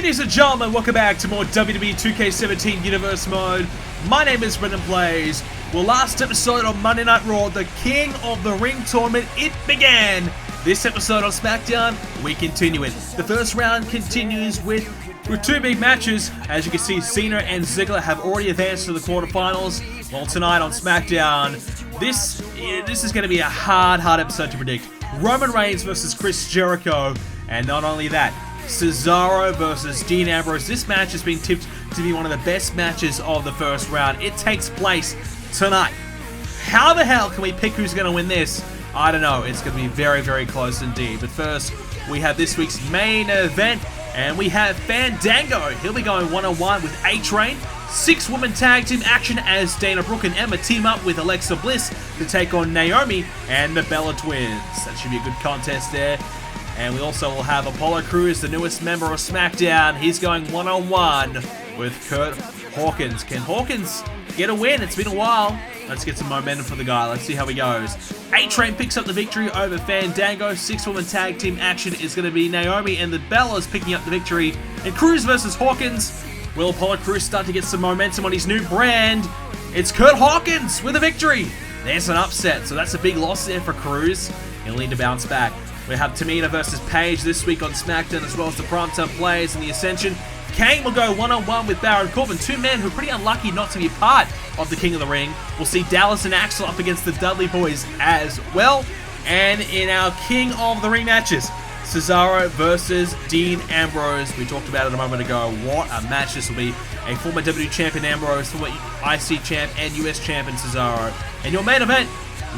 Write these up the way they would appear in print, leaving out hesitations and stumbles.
Ladies and gentlemen, welcome back to more WWE 2k17 Universe Mode. My name is BrendenPlayz. Well, last episode on Monday Night Raw, the King of the Ring tournament, it began. This episode on Smackdown, we continue it. The first round continues with two big matches. As you can see, Cena and Ziggler have already advanced to the quarterfinals. Well, tonight on Smackdown, this is going to be a hard episode to predict. Roman Reigns versus Chris Jericho, and not only that, Cesaro versus Dean Ambrose. This match has been tipped to be one of the best matches of the first round. It takes place tonight. How the hell can we pick who's going to win this? I don't know. It's going to be very close indeed. But first, we have this week's main event, and we have Fandango. He'll be going one-on-one with A-Train. 6-woman tag team action as Dana Brooke and Emma team up with Alexa Bliss to take on Naomi and the Bella Twins. That should be a good contest there. And we also will have Apollo Crews, the newest member of SmackDown. He's going one-on-one with Kurt Hawkins. Can Hawkins get a win? It's been a while. Let's get some momentum for the guy. Let's see how he goes. A-Train picks up the victory over Fandango. 6-woman tag team action is going to be Naomi and the Bellas picking up the victory. And Crews versus Hawkins. Will Apollo Crews start to get some momentum on his new brand? It's Kurt Hawkins with a victory. There's an upset, so that's a big loss there for Crews. He'll need to bounce back. We have Tamina versus Paige this week on SmackDown, as well as the BrendenPlayz and the Ascension. Kane will go one-on-one with Baron Corbin, two men who are pretty unlucky not to be part of the King of the Ring. We'll see Dallas and Axel up against the Dudley Boys as well. And in our King of the Ring matches, Cesaro versus Dean Ambrose. We talked about it a moment ago. What a match this will be. A former WWE Champion Ambrose, former IC Champ and US Champion Cesaro. And your main event,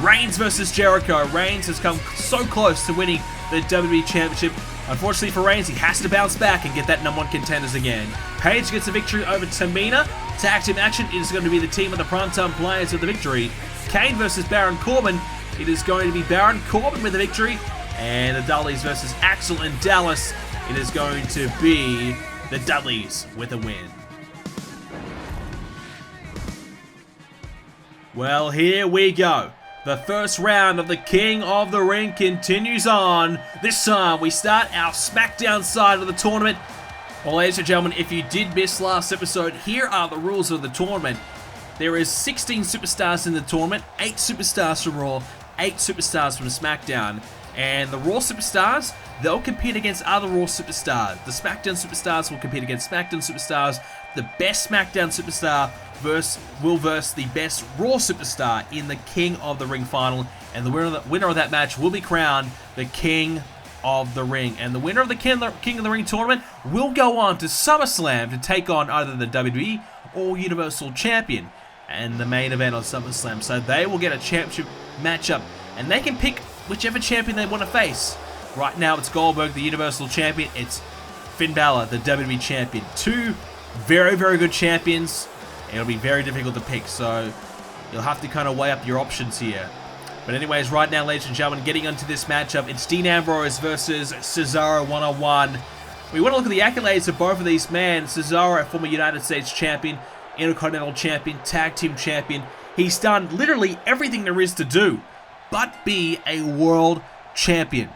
Reigns versus Jericho. Reigns has come so close to winning the WWE Championship. Unfortunately for Reigns, he has to bounce back and get that #1 contenders again. Paige gets a victory over Tamina. Tag team action is going to be the team of the BrendenPlayz with the victory. Kane versus Baron Corbin. It is going to be Baron Corbin with the victory. And the Dudleys versus Axel and Dallas. It is going to be the Dudleys with a win. Well, here we go. The first round of the King of the Ring continues on. This time, we start our SmackDown side of the tournament. Well, ladies and gentlemen, if you did miss last episode, here are the rules of the tournament. There is 16 superstars in the tournament, 8 superstars from Raw, 8 superstars from SmackDown. And the Raw superstars, they'll compete against other Raw superstars. The SmackDown superstars will compete against SmackDown superstars. The best SmackDown superstar will verse the best Raw superstar in the King of the Ring final. And the winner of that match will be crowned the King of the Ring. And the winner of the King of the Ring tournament will go on to SummerSlam to take on either the WWE or Universal Champion and the main event on SummerSlam. So they will get a championship matchup, and they can pick whichever champion they want to face. Right now it's Goldberg, the Universal Champion. It's Finn Balor, the WWE Champion. Two very good champions. It'll be very difficult to pick, so you'll have to kind of weigh up your options here. But anyways, right now, ladies and gentlemen, getting onto this matchup, it's Dean Ambrose versus Cesaro one-on-one. We want to look at the accolades of both of these men. Cesaro, a former United States Champion, Intercontinental Champion, Tag Team Champion. He's done literally everything there is to do but be a world champion.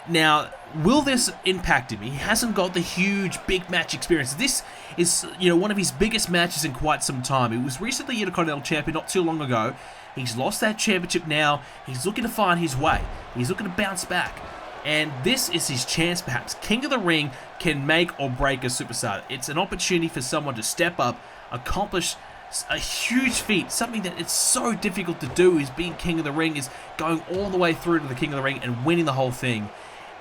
Now, will this impact him? He hasn't got the huge big match experience. This is, one of his biggest matches in quite some time. He was recently Intercontinental Champion not too long ago. He's lost that championship now. He's looking to find his way. He's looking to bounce back. And this is his chance, perhaps. King of the Ring can make or break a superstar. It's an opportunity for someone to step up, accomplish a huge feat, something that it's so difficult to do. Is being King of the Ring, is going all the way through to the King of the Ring and winning the whole thing.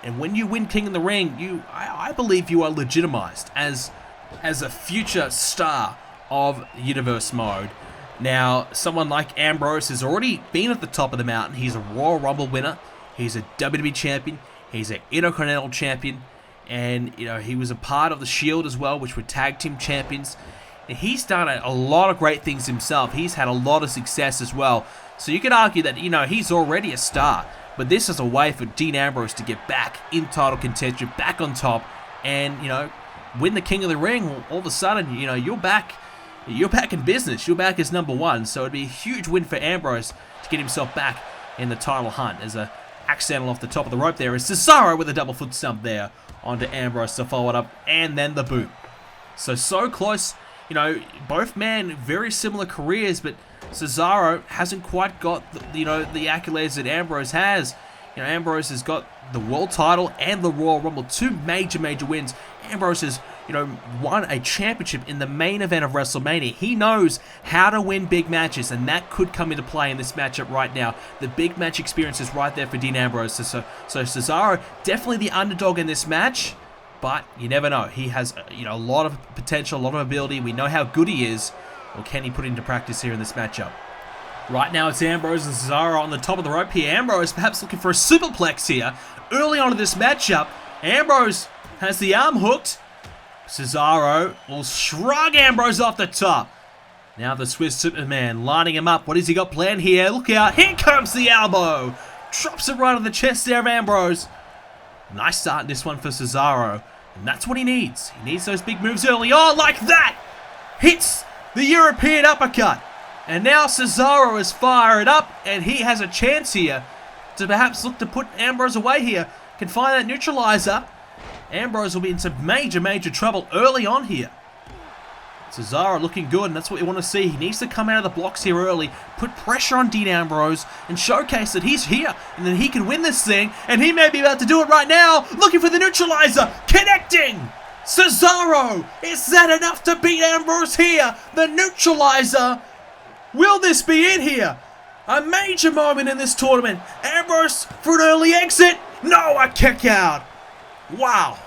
And when you win King of the Ring, I believe you are legitimized as a future star of Universe Mode. Now, someone like Ambrose has already been at the top of the mountain. He's a Royal Rumble winner. He's a WWE Champion. He's an Intercontinental Champion. And, he was a part of the Shield as well, which were Tag Team Champions. And he's done a lot of great things himself. He's had a lot of success as well. So you could argue that, he's already a star. But this is a way for Dean Ambrose to get back in title contention, back on top, and, win the King of the Ring. All of a sudden, you're back in business. You're back as #1. So it'd be a huge win for Ambrose to get himself back in the title hunt as a accidental off the top of the rope there is Cesaro with a double foot stomp there onto Ambrose to follow it up, and then the boot. So close. You know, both men, very similar careers, but Cesaro hasn't quite got the accolades that Ambrose has. You know, Ambrose has got the world title and the Royal Rumble, two major wins. Ambrose has, won a championship in the main event of WrestleMania. He knows how to win big matches, and that could come into play in this matchup right now. The big match experience is right there for Dean Ambrose. So Cesaro, definitely the underdog in this match, but you never know. He has, a lot of potential, a lot of ability. We know how good he is. Or can he put into practice here in this matchup? Right now it's Ambrose and Cesaro on the top of the rope here. Ambrose perhaps looking for a superplex here. Early on in this matchup, Ambrose has the arm hooked. Cesaro will shrug Ambrose off the top. Now the Swiss Superman lining him up. What has he got planned here? Look out. Here comes the elbow. Drops it right on the chest there of Ambrose. Nice start in this one for Cesaro. And that's what he needs. He needs those big moves early on like that. Hits the European uppercut. And now Cesaro is fired up, and he has a chance here to perhaps look to put Ambrose away here. Can find that neutralizer. Ambrose will be in some major trouble early on here. Cesaro looking good, and that's what we want to see. He needs to come out of the blocks here early, put pressure on Dean Ambrose, and showcase that he's here, and then he can win this thing, and he may be about to do it right now. Looking for the neutralizer, connecting! Cesaro! Is that enough to beat Ambrose here? The neutralizer! Will this be it here? A major moment in this tournament. Ambrose for an early exit. No, a kick out. Wow.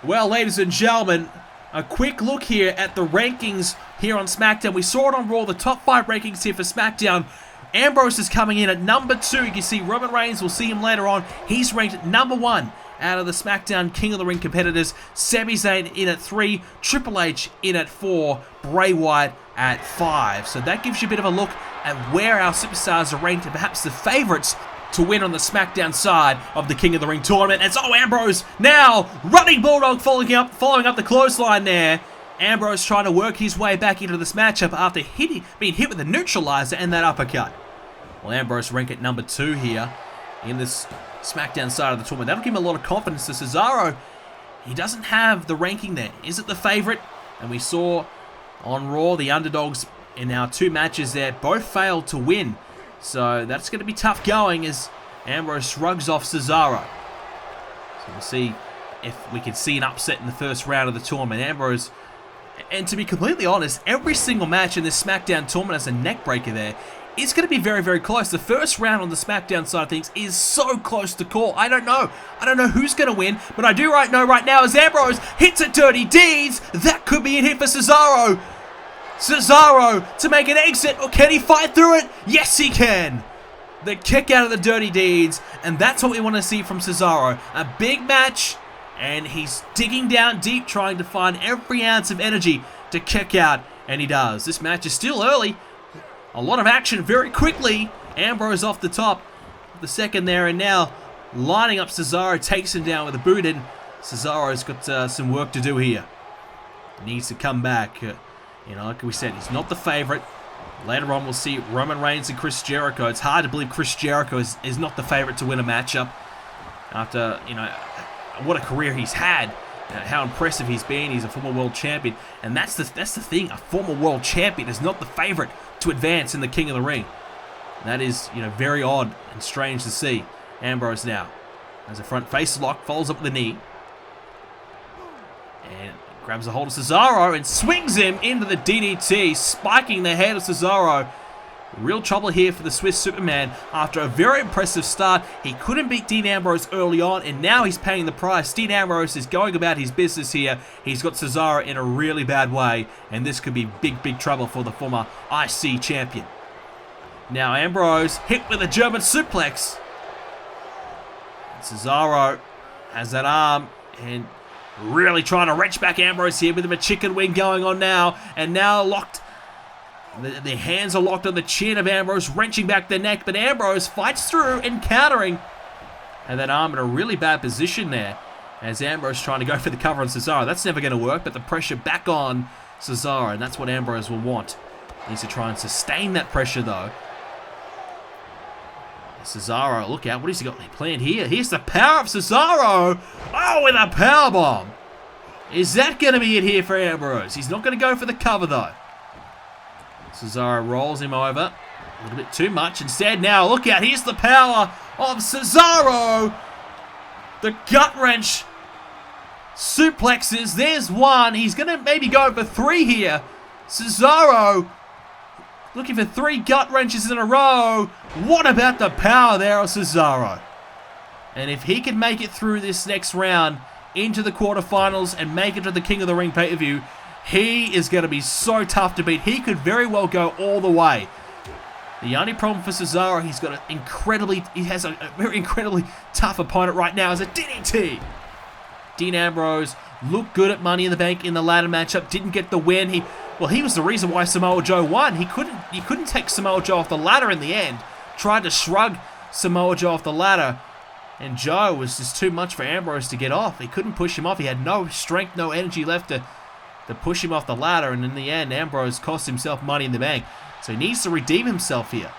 Well, ladies and gentlemen, a quick look here at the rankings here on SmackDown. We saw it on Raw, the top 5 rankings here for SmackDown. Ambrose is coming in at number 2. You can see Roman Reigns, we'll see him later on. He's ranked number 1 out of the SmackDown King of the Ring competitors. Sami Zayn in at 3, Triple H in at 4, Bray Wyatt at 5. So that gives you a bit of a look at where our superstars are ranked and perhaps the favorites to win on the SmackDown side of the King of the Ring tournament. And so Ambrose now running Bulldog following up the clothesline there. Ambrose trying to work his way back into this matchup after being hit with a neutralizer and that uppercut. Well, Ambrose ranked at number 2 here in this SmackDown side of the tournament. That'll give him a lot of confidence to Cesaro. He doesn't have the ranking there. Is it the favorite? And we saw on Raw the underdogs in our 2 matches there both failed to win. So that's going to be tough going as Ambrose shrugs off Cesaro. So we'll see if we can see an upset in the first round of the tournament. Ambrose, and to be completely honest, every single match in this SmackDown tournament has a neck breaker there. It's going to be very close. The first round on the SmackDown side of things is so close to call. I don't know who's going to win, but I do know right now as Ambrose hits a Dirty Deeds. That could be a hit for Cesaro. Cesaro to make an exit, or can he fight through it? Yes, he can. The kick out of the Dirty Deeds, and that's what we want to see from Cesaro. A big match, and he's digging down deep, trying to find every ounce of energy to kick out, and he does. This match is still early. A lot of action very quickly. Ambrose off the top of the second there, and now lining up Cesaro, takes him down with a boot, and Cesaro's got some work to do here. Needs to come back. Like we said, he's not the favorite. Later on, we'll see Roman Reigns and Chris Jericho. It's hard to believe Chris Jericho is not the favorite to win a matchup after, what a career he's had. How impressive he's been. He's a former world champion. And that's the thing. A former world champion is not the favorite to advance in the King of the Ring. That is, very odd and strange to see. Ambrose now has a front face lock, follows up with the knee. And grabs a hold of Cesaro and swings him into the DDT, spiking the head of Cesaro. Real trouble here for the Swiss Superman. After a very impressive start, he couldn't beat Dean Ambrose early on, and now he's paying the price. Dean Ambrose is going about his business here. He's got Cesaro in a really bad way, and this could be big trouble for the former IC champion. Now Ambrose hit with a German suplex. Cesaro has that arm, and really trying to wrench back Ambrose here with him a chicken wing going on now. And now locked. The hands are locked on the chin of Ambrose, wrenching back the neck. But Ambrose fights through and countering. And that arm in a really bad position there. As Ambrose trying to go for the cover on Cesaro. That's never going to work, but the pressure back on Cesaro. And that's what Ambrose will want. He needs to try and sustain that pressure though. Cesaro, look out. What has he got planned here? Here's the power of Cesaro. Oh, with a powerbomb. Is that going to be it here for Ambrose? He's not going to go for the cover, though. Cesaro rolls him over. A little bit too much. Instead, now, look out. Here's the power of Cesaro. The gut wrench suplexes. There's one. He's going to maybe go for 3 here. Cesaro looking for 3 gut wrenches in a row. What about the power there of Cesaro? And if he can make it through this next round into the quarterfinals and make it to the King of the Ring pay-per-view, he is going to be so tough to beat. He could very well go all the way. The only problem for Cesaro, he has a very incredibly tough opponent right now, is a DDT. Dean Ambrose looked good at Money in the Bank in the ladder matchup, didn't get the win. He was the reason why Samoa Joe won. He couldn't take Samoa Joe off the ladder in the end. Tried to shrug Samoa Joe off the ladder, and Joe was just too much for Ambrose to get off. He couldn't push him off. He had no strength, no energy left to push him off the ladder, and in the end, Ambrose cost himself Money in the Bank. So he needs to redeem himself here.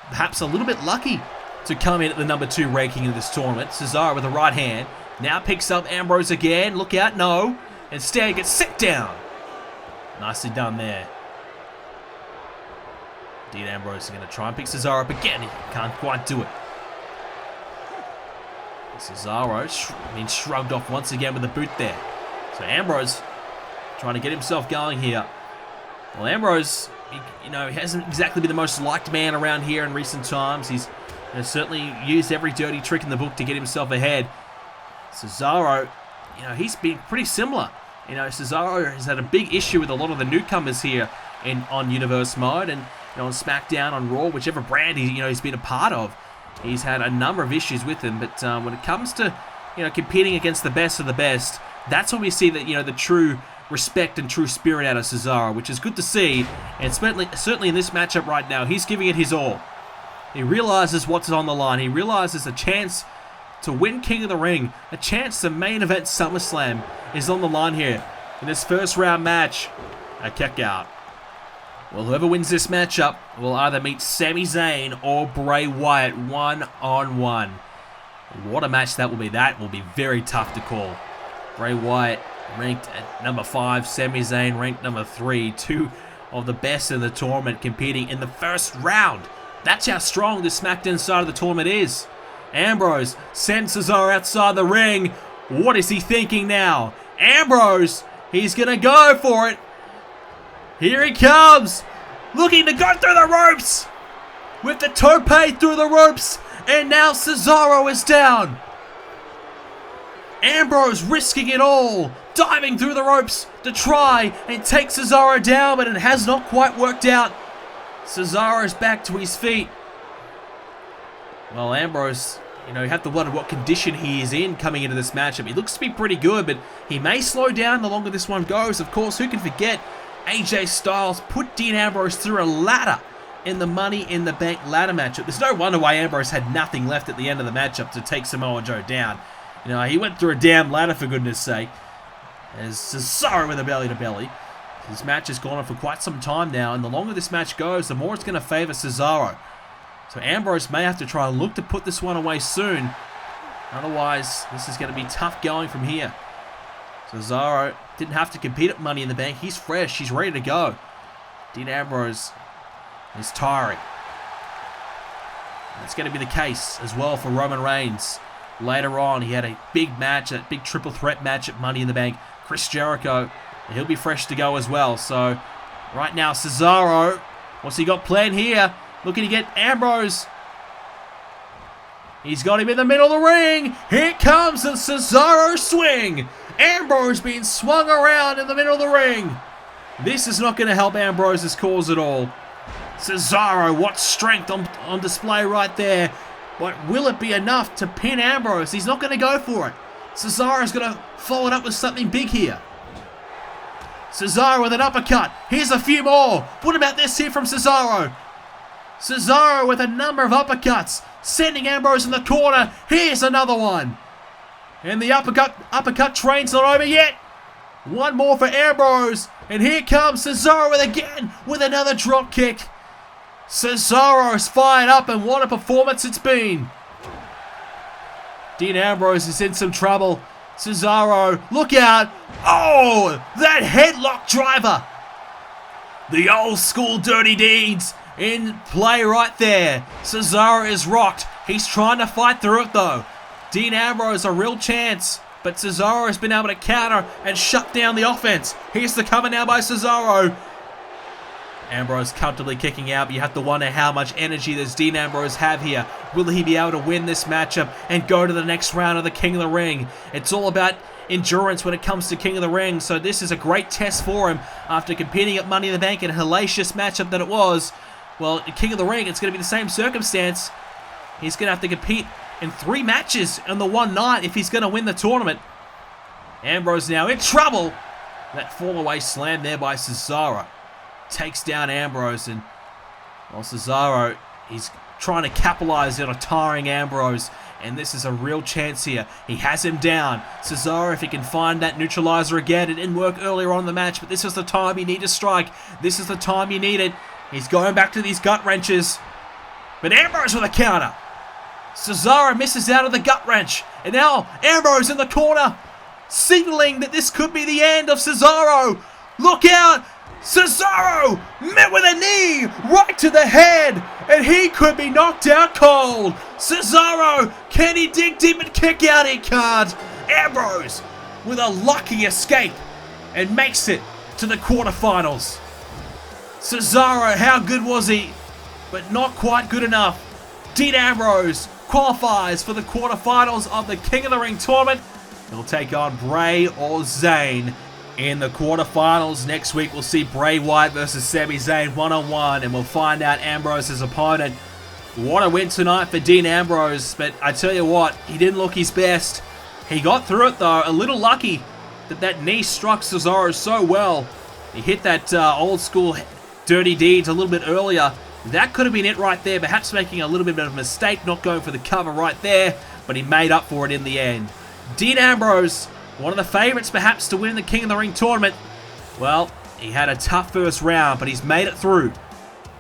Perhaps a little bit lucky to come in at the number 2 ranking in this tournament. Cesaro with the right hand. Now picks up Ambrose again. Look out, no. Instead, gets sit down. Nicely done there. Dean Ambrose is going to try and pick Cesaro up again. He can't quite do it. Cesaro being shrugged off once again with the boot there. So Ambrose trying to get himself going here. Well, Ambrose, he hasn't exactly been the most liked man around here in recent times. He's certainly used every dirty trick in the book to get himself ahead. Cesaro, he's been pretty similar. Cesaro has had a big issue with a lot of the newcomers here on Universe Mode and on Smackdown, on Raw, whichever brand he's been a part of. He's had a number of issues with them, but when it comes to competing against the best of the best, that's when we see that the true respect and true spirit out of Cesaro, which is good to see. And certainly in this matchup right now, he's giving it his all. He realizes what's on the line. He realizes a chance to win King of the Ring, a chance to main event SummerSlam is on the line here in this first round match. A kick out. Well, whoever wins this matchup will either meet Sami Zayn or Bray Wyatt one-on-one. What a match that will be. That will be very tough to call. Bray Wyatt ranked at number 5, Sami Zayn ranked number 3. 2 of the best in the tournament competing in the first round. That's how strong this SmackDown side of the tournament is. Ambrose sends Cesaro outside the ring. What is he thinking now? Ambrose, he's going to go for it. Here he comes, looking to go through the ropes with the tope through the ropes, and now Cesaro is down. Ambrose risking it all, diving through the ropes to try and take Cesaro down, but it has not quite worked out. Cesaro is back to his feet. Well, Ambrose, you have to wonder what condition he is in coming into this matchup. He looks to be pretty good, but he may slow down the longer this one goes. Of course, who can forget AJ Styles put Dean Ambrose through a ladder in the Money in the Bank ladder matchup. There's no wonder why Ambrose had nothing left at the end of the matchup to take Samoa Joe down. He went through a damn ladder, for goodness sake. As Cesaro with a belly-to-belly. This match has gone on for quite some time now, and the longer this match goes, the more it's going to favor Cesaro. So Ambrose may have to try and look to put this one away soon. Otherwise, this is going to be tough going from here. Cesaro didn't have to compete at Money in the Bank. He's fresh. He's ready to go. Dean Ambrose is tiring. That's going to be the case as well for Roman Reigns. Later on, he had a big match, a big triple threat match at Money in the Bank. Chris Jericho, he'll be fresh to go as well. So, right now, Cesaro, what's he got planned here? Looking to get Ambrose. He's got him in the middle of the ring. Here comes the Cesaro swing. Ambrose being swung around in the middle of the ring. This is not going to help Ambrose's cause at all. Cesaro, what strength on display right there. But will it be enough to pin Ambrose? He's not going to go for it. Cesaro's going to follow it up with something big here. Cesaro with an uppercut. Here's a few more. What about this here from Cesaro? Cesaro with a number of uppercuts, sending Ambrose in the corner. Here's another one. And the uppercut train's not over yet. One more for Ambrose. And here comes Cesaro with another drop kick. Cesaro's fired up, and what a performance it's been. Dean Ambrose is in some trouble. Cesaro, look out. Oh, that headlock driver. The old school dirty deeds in play right there. Cesaro is rocked. He's trying to fight through it though. Dean Ambrose a real chance, but Cesaro has been able to counter and shut down the offense. Here's the cover now by Cesaro. Ambrose comfortably kicking out, but you have to wonder how much energy does Dean Ambrose have here. Will he be able to win this matchup and go to the next round of the King of the Ring? It's all about endurance when it comes to King of the Ring, so this is a great test for him after competing at Money in the Bank in a hellacious matchup that it was. Well, in King of the Ring, it's going to be the same circumstance. He's going to have to compete in 3 matches in the one night if he's going to win the tournament. Ambrose now in trouble. That fall-away slam there by Cesaro takes down Ambrose, and well, Cesaro, he's trying to capitalize on a tiring Ambrose, and this is a real chance here. He has him down. Cesaro, if he can find that neutralizer again, it didn't work earlier on in the match, but this is the time you need to strike. This is the time you need it. He's going back to these gut wrenches, but Ambrose with a counter. Cesaro misses out of the gut wrench, and now Ambrose in the corner, signaling that this could be the end of Cesaro. Look out! Cesaro met with a knee right to the head, and he could be knocked out cold. Cesaro, can he dig deep and kick out? He can't. Ambrose with a lucky escape and makes it to the quarterfinals. Cesaro, how good was he? But not quite good enough. Dean Ambrose qualifies for the quarterfinals of the King of the Ring tournament. He'll take on Bray or Zayn in the quarterfinals. Next week, we'll see Bray Wyatt versus Sami Zayn one-on-one, and we'll find out Ambrose's opponent. What a win tonight for Dean Ambrose, but I tell you what, he didn't look his best. He got through it, though. A little lucky that knee struck Cesaro so well. He hit that old-school dirty deeds a little bit earlier. That could have been it right there, perhaps making a little bit of a mistake, not going for the cover right there, but he made up for it in the end. Dean Ambrose, one of the favourites perhaps to win the King of the Ring tournament. Well, he had a tough first round, but he's made it through.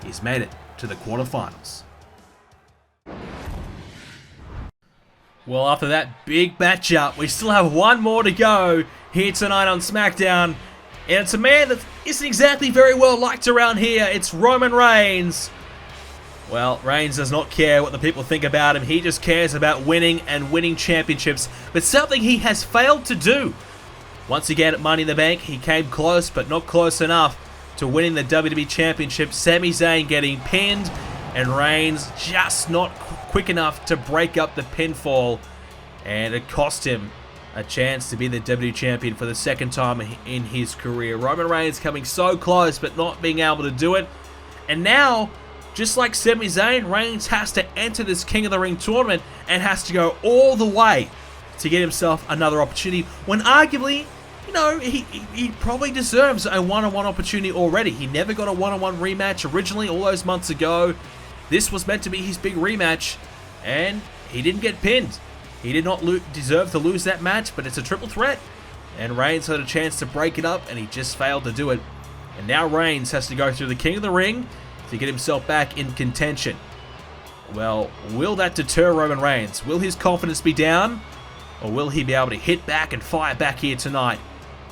He's made it to the quarterfinals. Well, after that big matchup, we still have one more to go here tonight on Smackdown. And it's a man that isn't exactly very well liked around here. It's Roman Reigns. Well, Reigns does not care what the people think about him. He just cares about winning and winning championships. But something he has failed to do. Once again at Money in the Bank, he came close, but not close enough to winning the WWE Championship. Sami Zayn getting pinned, and Reigns just not quick enough to break up the pinfall. And it cost him a chance to be the WWE Champion for the second time in his career. Roman Reigns coming so close, but not being able to do it. And now, just like Sami Zayn, Reigns has to enter this King of the Ring tournament and has to go all the way to get himself another opportunity, when arguably, you know, he probably deserves a one-on-one opportunity already. He never got a one-on-one rematch originally all those months ago. This was meant to be his big rematch, and he didn't get pinned. He did not deserve to lose that match, but it's a triple threat. And Reigns had a chance to break it up, and he just failed to do it. And now Reigns has to go through the King of the Ring to get himself back in contention. Well, will that deter Roman Reigns? Will his confidence be down? Or will he be able to hit back and fire back here tonight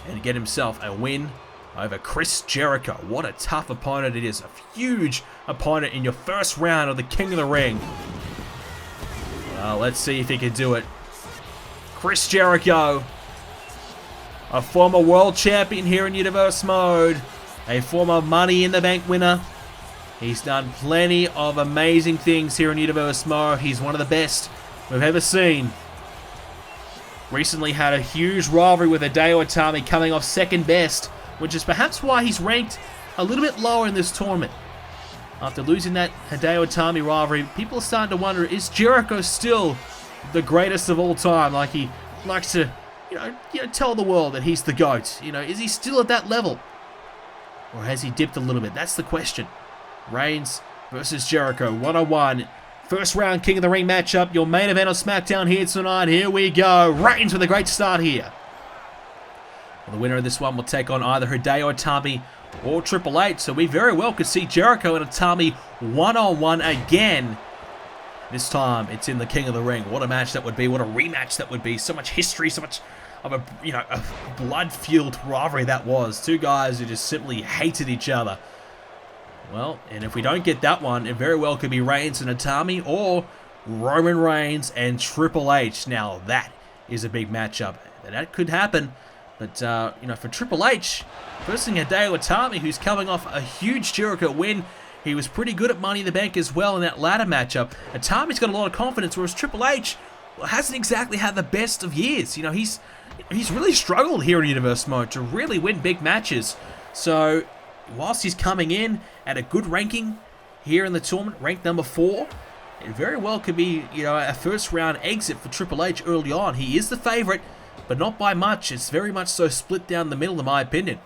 and get himself a win over Chris Jericho? What a tough opponent it is. A huge opponent in your first round of the King of the Ring. Well, let's see if he can do it. Chris Jericho, a former world champion here in Universe Mode, a former Money in the Bank winner. He's done plenty of amazing things here in Universe Mode. He's one of the best we've ever seen. Recently had a huge rivalry with Hideo Itami, coming off second best, which is perhaps why he's ranked a little bit lower in this tournament. After losing that Hideo Itami rivalry, people are starting to wonder, is Jericho still the greatest of all time? Like he likes to, you know, tell the world that he's the GOAT. You know, is he still at that level? Or has he dipped a little bit? That's the question. Reigns versus Jericho, one-on-one. First round King of the Ring matchup. Your main event on Smackdown here tonight. Here we go. Reigns with a great start here. Well, the winner of this one will take on either Hideo Itami or Triple H. So we very well could see Jericho and Itami one-on-one again. This time, it's in the King of the Ring. What a match that would be. What a rematch that would be. So much history, so much of a, a blood-fueled rivalry that was. Two guys who just simply hated each other. Well, and if we don't get that one, it very well could be Reigns and Itami, or Roman Reigns and Triple H. Now, that is a big matchup. That could happen. But, for Triple H, first thing, Hideo Itami, who's coming off a huge Jericho win. He was pretty good at Money in the Bank as well in that ladder matchup. Itami's got a lot of confidence, whereas Triple H hasn't exactly had the best of years. He's really struggled here in Universe Mode to really win big matches. So, whilst he's coming in at a good ranking here in the tournament, ranked number 4, it very well could be, a first-round exit for Triple H early on. He is the favorite, but not by much. It's very much so split down the middle, in my opinion.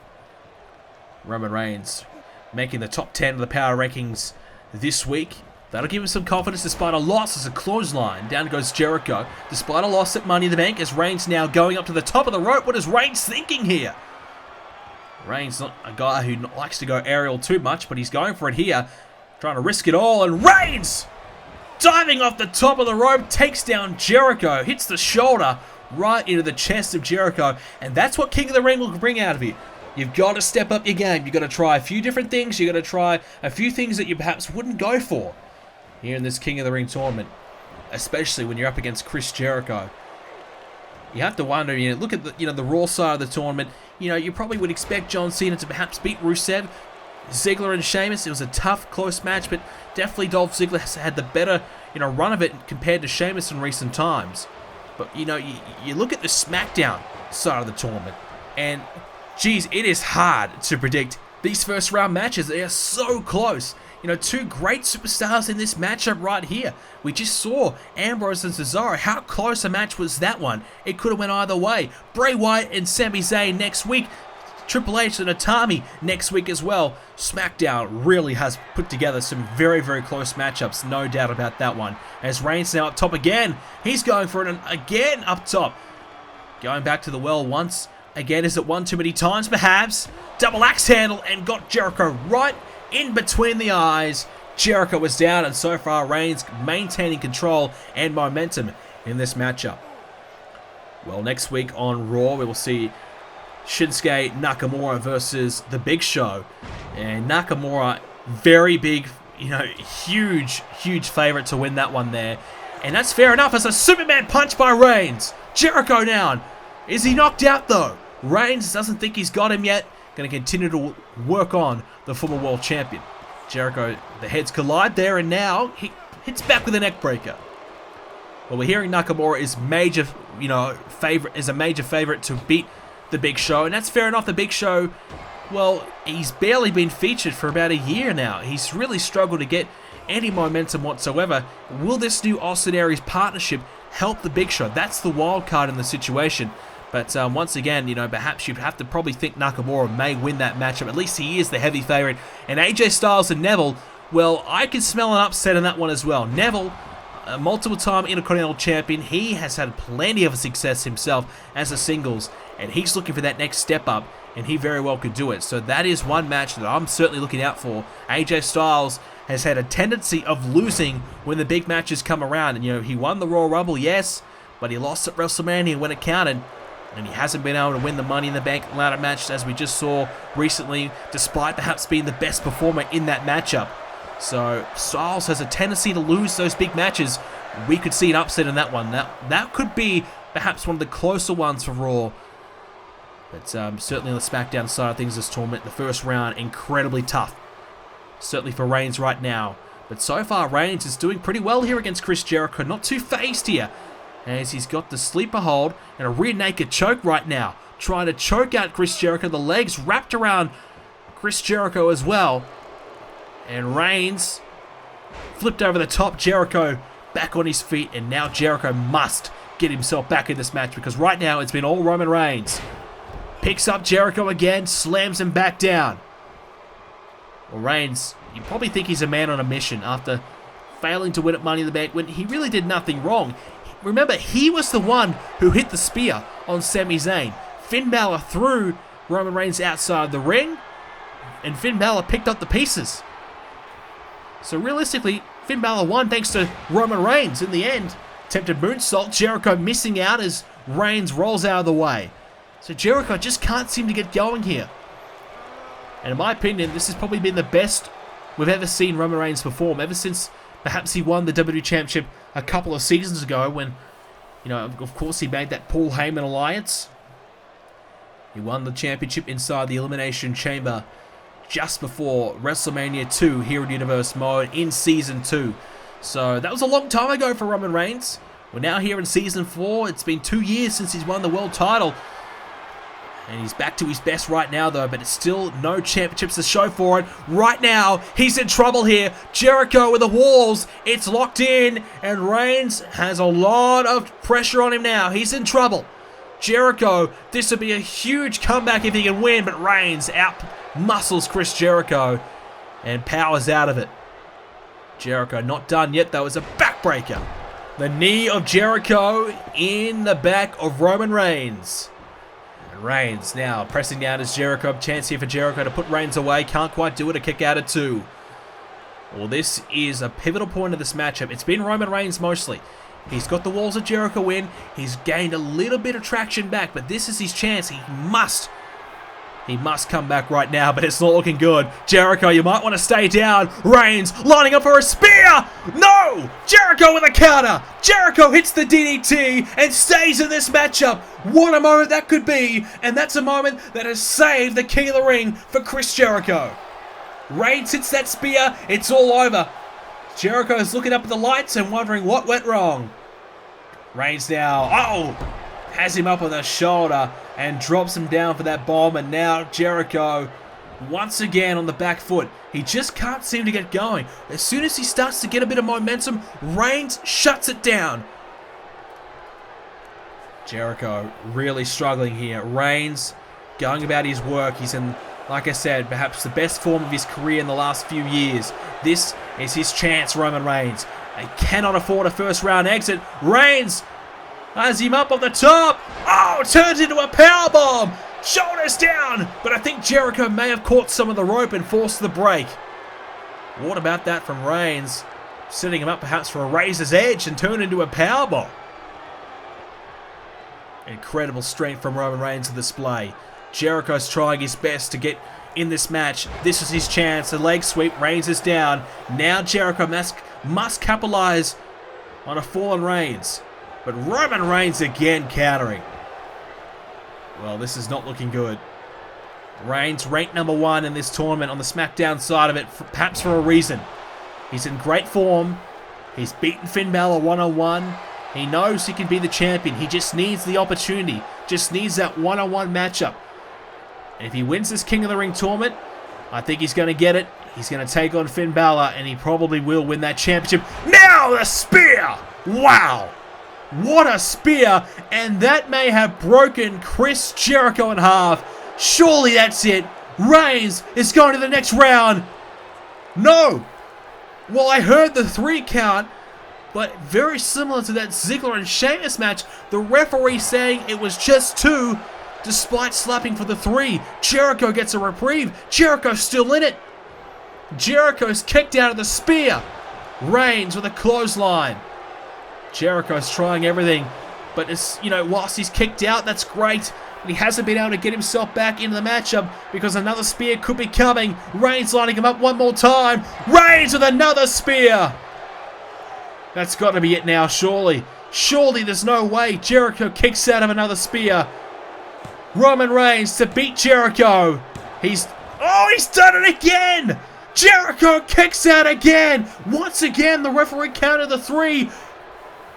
Roman Reigns making the top 10 of the power rankings this week. That'll give him some confidence despite a loss as a clothesline. Down goes Jericho. Despite a loss at Money in the Bank, as Reigns now going up to the top of the rope. What is Reigns thinking here? Reigns not a guy who likes to go aerial too much, but he's going for it here. Trying to risk it all, and Reigns, diving off the top of the rope, takes down Jericho. Hits the shoulder right into the chest of Jericho. And that's what King of the Ring will bring out of you. You've got to step up your game. You've got to try a few different things. You've got to try a few things that you perhaps wouldn't go for here in this King of the Ring tournament, especially when you're up against Chris Jericho. You have to wonder, look at the Raw side of the tournament. You probably would expect John Cena to perhaps beat Rusev, Ziggler and Sheamus. It was a tough, close match, but definitely Dolph Ziggler has had the better, run of it compared to Sheamus in recent times. But, you look at the Smackdown side of the tournament, and geez, it is hard to predict these first round matches. They are so close. Two great superstars in this matchup right here. We just saw Ambrose and Cesaro. How close a match was that one? It could have went either way. Bray Wyatt and Sami Zayn next week. Triple H and Itami next week as well. SmackDown really has put together some very, very close matchups. No doubt about that one. As Reigns now up top again. He's going for it again up top. Going back to the well once. Again, is it one too many times perhaps? Double axe handle and got Jericho right in between the eyes. Jericho was down, and so far Reigns maintaining control and momentum in this matchup. Well, next week on Raw, we will see Shinsuke Nakamura versus The Big Show. And Nakamura, very big, huge favorite to win that one there. And that's fair enough as a Superman punch by Reigns. Jericho down. Is he knocked out though? Reigns doesn't think he's got him yet. Going to continue to work on the former world champion. Jericho, the heads collide there, and now he hits back with a neck breaker. Well, we're hearing Nakamura is a major favorite to beat The Big Show, and that's fair enough. The Big Show, well, he's barely been featured for about a year now. He's really struggled to get any momentum whatsoever. Will this new Austin Aries partnership help The Big Show? That's the wild card in the situation. But once again, perhaps you'd have to probably think Nakamura may win that matchup. At least he is the heavy favorite. And AJ Styles and Neville, well, I can smell an upset in that one as well. Neville, a multiple-time Intercontinental Champion, he has had plenty of success himself as a singles. And he's looking for that next step up, and he very well could do it. So that is one match that I'm certainly looking out for. AJ Styles has had a tendency of losing when the big matches come around. And, he won the Royal Rumble, yes, but he lost at WrestleMania when it counted. And he hasn't been able to win the Money in the Bank ladder match, as we just saw recently, despite perhaps being the best performer in that matchup. So Styles has a tendency to lose those big matches. We could see an upset in that one. That could be perhaps one of the closer ones for Raw. But certainly on the SmackDown side of things this tournament, the first round, incredibly tough. Certainly for Reigns right now. But so far, Reigns is doing pretty well here against Chris Jericho. Not too phased here, as he's got the sleeper hold and a rear naked choke right now. Trying to choke out Chris Jericho. The legs wrapped around Chris Jericho as well. And Reigns flipped over the top. Jericho back on his feet. And now Jericho must get himself back in this match, because right now it's been all Roman Reigns. Picks up Jericho again. Slams him back down. Well, Reigns, you probably think he's a man on a mission after failing to win at Money in the Bank when he really did nothing wrong. Remember, he was the one who hit the spear on Sami Zayn. Finn Balor threw Roman Reigns outside the ring, and Finn Balor picked up the pieces. So realistically, Finn Balor won thanks to Roman Reigns in the end. Attempted moonsault, Jericho missing out as Reigns rolls out of the way. So Jericho just can't seem to get going here. And in my opinion, this has probably been the best we've ever seen Roman Reigns perform, ever since perhaps he won the WWE Championship a couple of seasons ago when, you know, of course he made that Paul Heyman alliance. He won the championship inside the Elimination Chamber just before WrestleMania 2 here in Universe Mode in Season 2. So that was a long time ago for Roman Reigns. We're now here in Season 4. It's been 2 years since he's won the world title. And he's back to his best right now though, but it's still no championships to show for it. Right now, he's in trouble here. Jericho with the walls. It's locked in, and Reigns has a lot of pressure on him now. He's in trouble. Jericho, this would be a huge comeback if he can win, but Reigns out-muscles Chris Jericho and powers out of it. Jericho not done yet though. It's a backbreaker. The knee of Jericho in the back of Roman Reigns. And Reigns now pressing down as Jericho. Chance here for Jericho to put Reigns away. Can't quite do it. A kick out at 2. Well, this is a pivotal point of this matchup. It's been Roman Reigns mostly. He's got the walls of Jericho in. He's gained a little bit of traction back, but this is his chance. He must come back right now, but it's not looking good. Jericho, you might want to stay down. Reigns lining up for a spear. No! Jericho with a counter. Jericho hits the DDT and stays in this matchup. What a moment that could be, and that's a moment that has saved the King of the Ring for Chris Jericho. Reigns hits that spear. It's all over. Jericho is looking up at the lights and wondering what went wrong. Reigns now, has him up on the shoulder and drops him down for that bomb. And now Jericho, once again on the back foot. He just can't seem to get going. As soon as he starts to get a bit of momentum, Reigns shuts it down. Jericho really struggling here. Reigns going about his work. He's in, like I said, perhaps the best form of his career in the last few years. This is his chance, Roman Reigns. They cannot afford a first round exit. Reigns has him up on the top. Turns into a powerbomb. Shoulders down. But I think Jericho may have caught some of the rope and forced the break. What about that from Reigns? Setting him up perhaps for a razor's edge and turn into a powerbomb. Incredible strength from Roman Reigns to display. Jericho's trying his best to get in this match. This is his chance. The leg sweep. Reigns is down. Now Jericho must capitalize on a fallen Reigns. But Roman Reigns again countering. Well, this is not looking good. Reigns ranked #1 in this tournament on the Smackdown side of it, perhaps for a reason. He's in great form. He's beaten Finn Balor 1-on-1. He knows he can be the champion. He just needs the opportunity. Just needs that 1-on-1 matchup. And if he wins this King of the Ring tournament, I think he's going to get it. He's going to take on Finn Balor, and he probably will win that championship. Now the spear! Wow! What a spear! And that may have broken Chris Jericho in half. Surely that's it. Reigns is going to the next round. No! Well, I heard the 3 count, but very similar to that Ziggler and Sheamus match, the referee saying it was just 2, despite slapping for the 3. Jericho gets a reprieve. Jericho's still in it. Jericho's kicked out of the spear. Reigns with a clothesline. Jericho's trying everything, but it's, whilst he's kicked out, that's great. But he hasn't been able to get himself back into the matchup because another spear could be coming. Reigns lining him up one more time. Reigns with another spear. That's got to be it now, surely. Surely there's no way Jericho kicks out of another spear. Roman Reigns to beat Jericho. He's done it again. Jericho kicks out again. Once again, the referee counted the 3.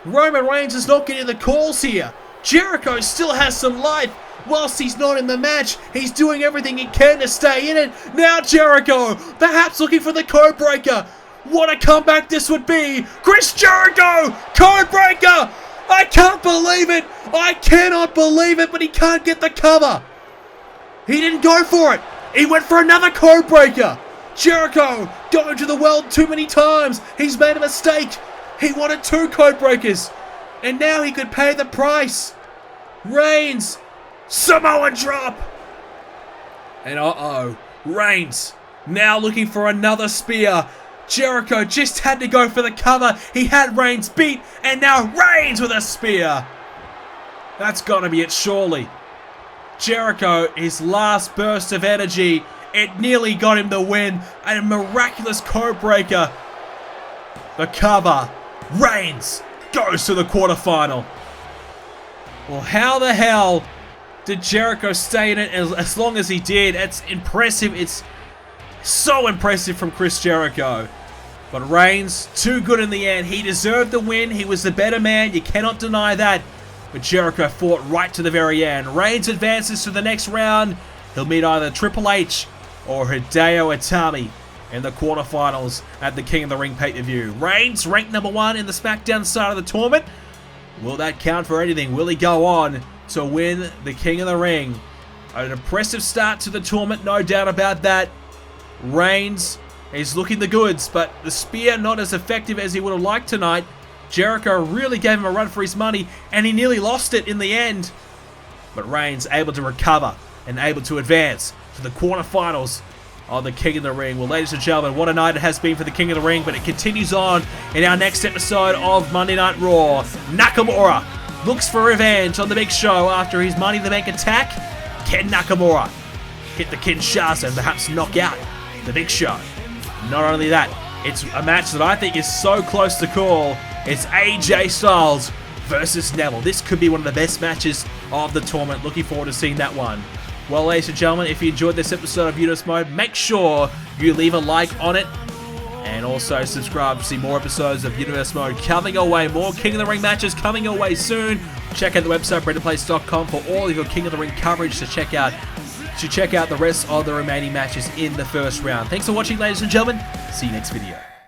Roman Reigns is not getting the calls here. Jericho still has some life. Whilst he's not in the match, he's doing everything he can to stay in it. Now Jericho, perhaps looking for the code breaker. What a comeback this would be. Chris Jericho, code breaker. I can't believe it. I cannot believe it, but he can't get the cover. He didn't go for it. He went for another code breaker. Jericho going to the world too many times. He's made a mistake. He wanted 2 code breakers, and now he could pay the price. Reigns, Samoan drop. And Reigns now looking for another spear. Jericho just had to go for the cover. He had Reigns beat, and now Reigns with a spear. That's gotta be it, surely. Jericho, his last burst of energy, it nearly got him the win. A miraculous code breaker. The cover. Reigns goes to the quarterfinal. Well, how the hell did Jericho stay in it as long as he did? It's impressive. It's so impressive from Chris Jericho. But Reigns, too good in the end. He deserved the win. He was the better man. You cannot deny that. But Jericho fought right to the very end. Reigns advances to the next round. He'll meet either Triple H or Hideo Itami in the quarterfinals at the King of the Ring pay-per-view. Reigns ranked number 1 in the SmackDown side of the tournament. Will that count for anything? Will he go on to win the King of the Ring? An impressive start to the tournament, no doubt about that. Reigns is looking the goods, but the spear not as effective as he would have liked tonight. Jericho really gave him a run for his money, and he nearly lost it in the end. But Reigns able to recover and able to advance to the quarterfinals of the King of the Ring. Well, ladies and gentlemen, what a night it has been for the King of the Ring, but it continues on in our next episode of Monday Night Raw. Nakamura looks for revenge on the Big Show after his Money in the Bank attack. Can Nakamura hit the Kinshasa and perhaps knock out the Big Show? Not only that, it's a match that I think is so close to call. It's AJ Styles versus Neville. This could be one of the best matches of the tournament. Looking forward to seeing that one. Well, ladies and gentlemen, if you enjoyed this episode of Universe Mode, make sure you leave a like on it. And also subscribe to see more episodes of Universe Mode coming your way. More King of the Ring matches coming your way soon. Check out the website, BrendenPlayz.com, for all of your King of the Ring coverage to check out the rest of the remaining matches in the first round. Thanks for watching, ladies and gentlemen. See you next video.